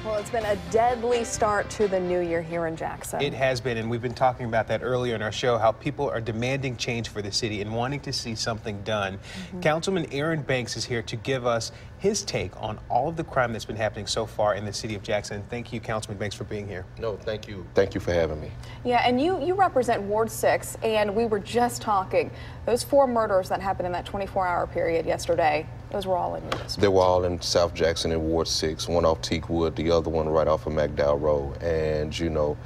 Well, it's been a deadly start to the new year here in Jackson. It has been, and we've been talking about that earlier in our show, how people are demanding change for the city and wanting to see something done. Councilman Aaron Banks is here to give us his take on all of the crime that's been happening so far in the city of Jackson. Thank you, Councilman Banks, for being here. No, thank you. Thank you for having me. Yeah, and you represent Ward 6, and we were just talking. Those 4 murders that happened in that 24-hour period yesterday, those were all in your district. They were all in South Jackson in Ward 6, one off Teakwood, the other one right off of McDowell Road. And, you know,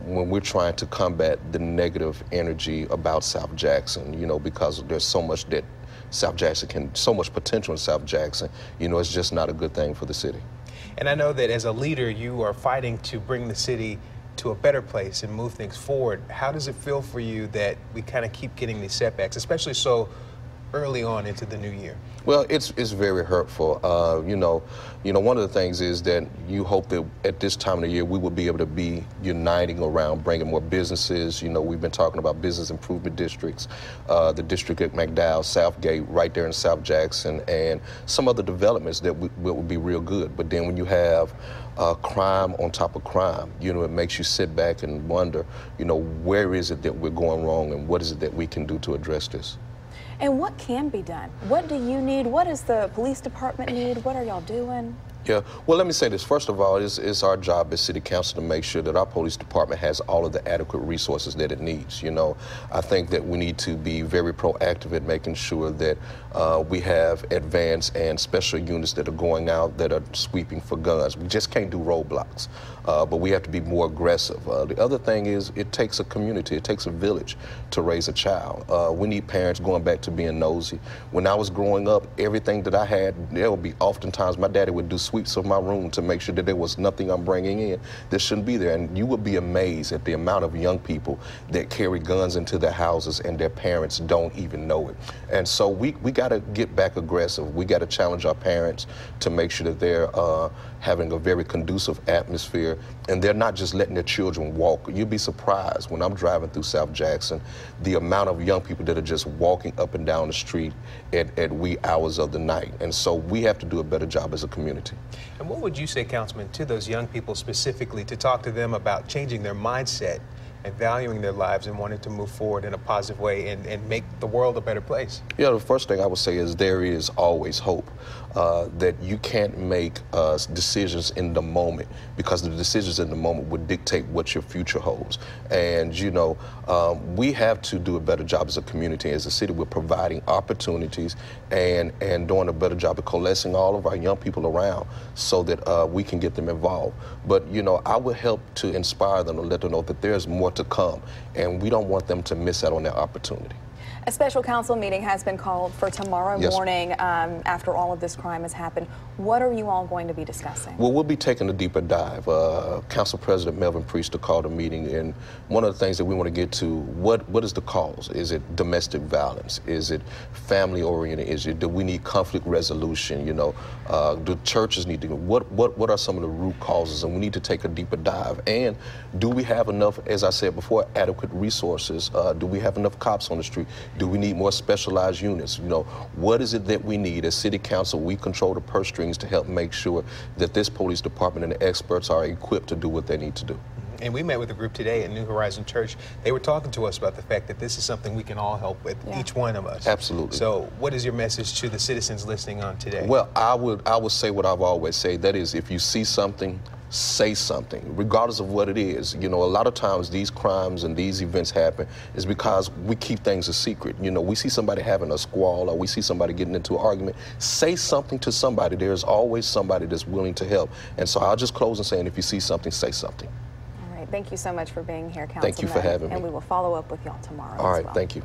when we're trying to combat the negative energy about South Jackson, you know, because there's so much that South Jackson so much potential in South Jackson, you know, it's just not a good thing for the city. And I know that as a leader, you are fighting to bring the city to a better place and move things forward. How does it feel for you that we kind of keep getting these setbacks, especially so early on into the new year? Well, it's very hurtful. You know, one of the things is that you hope that at this time of the year we will be able to be uniting around bringing more businesses. You know, we've been talking about business improvement districts, the district at McDowell, Southgate, right there in South Jackson, and some other developments that will be real good. But then when you have crime on top of crime, you know, it makes you sit back and wonder, you know, where is it that we're going wrong and what is it that we can do to address this? And what can be done? What do you need? What does the police department need? What are y'all doing? Yeah, well, let me say this. First of all, it's our job as City Council to make sure that our police department has all of the adequate resources that it needs. You know, I think that we need to be very proactive at making sure that we have advanced and special units that are going out that are sweeping for guns. We just can't do roadblocks, but we have to be more aggressive. The other thing is it takes a community, it takes a village to raise a child. We need parents going back to being nosy. When I was growing up, everything that I had, there would be oftentimes my daddy would do sweeps of my room to make sure that there was nothing I'm bringing in that shouldn't be there. And you would be amazed at the amount of young people that carry guns into their houses and their parents don't even know it. And so we got to get back aggressive. We got to challenge our parents to make sure that they're having a very conducive atmosphere and they're not just letting their children walk. You'd be surprised when I'm driving through South Jackson, the amount of young people that are just walking up and down the street at wee hours of the night. And so we have to do a better job as a community. And what would you say, Councilman, to those young people specifically to talk to them about changing their mindset and valuing their lives and wanting to move forward in a positive way and make the world a better place? Yeah, the first thing I would say is there is always hope. That you can't make decisions in the moment because the decisions in the moment would dictate what your future holds. And, you know, we have to do a better job as a community, as a city. We're providing opportunities and doing a better job of coalescing all of our young people around so that we can get them involved. But, you know, I would help to inspire them to let them know that there's more to come, and we don't want them to miss out on that opportunity. A special council meeting has been called for tomorrow morning after all of this crime has happened. What are you all going to be discussing? Well, we'll be taking a deeper dive. Council President Melvin Priester called a meeting, and one of the things that we want to get to, what is the cause? Is it domestic violence? Is it family-oriented? Do we need conflict resolution? You know, do churches need to, what are some of the root causes? And we need to take a deeper dive. And do we have enough, as I said before, adequate resources? Do we have enough cops on the street? Do we need more specialized units? You know, what is it that we need? As City Council, we control the purse strings to help make sure that this police department and the experts are equipped to do what they need to do. And we met with a group today at New Horizon Church. They were talking to us about the fact that this is something we can all help with, each one of us. Absolutely. So what is your message to the citizens listening on today? Well, I would say what I've always said, that is, if you see something, say something, regardless of what it is. You know, a lot of times these crimes and these events happen is because we keep things a secret. You know, we see somebody having a squall or we see somebody getting into an argument. Say something to somebody. There's always somebody that's willing to help. And so I'll just close and saying, if you see something, say something. All right. Thank you so much for being here, Councilman. Thank you for having me. And we will follow up with y'all tomorrow. All right. Well. Thank you.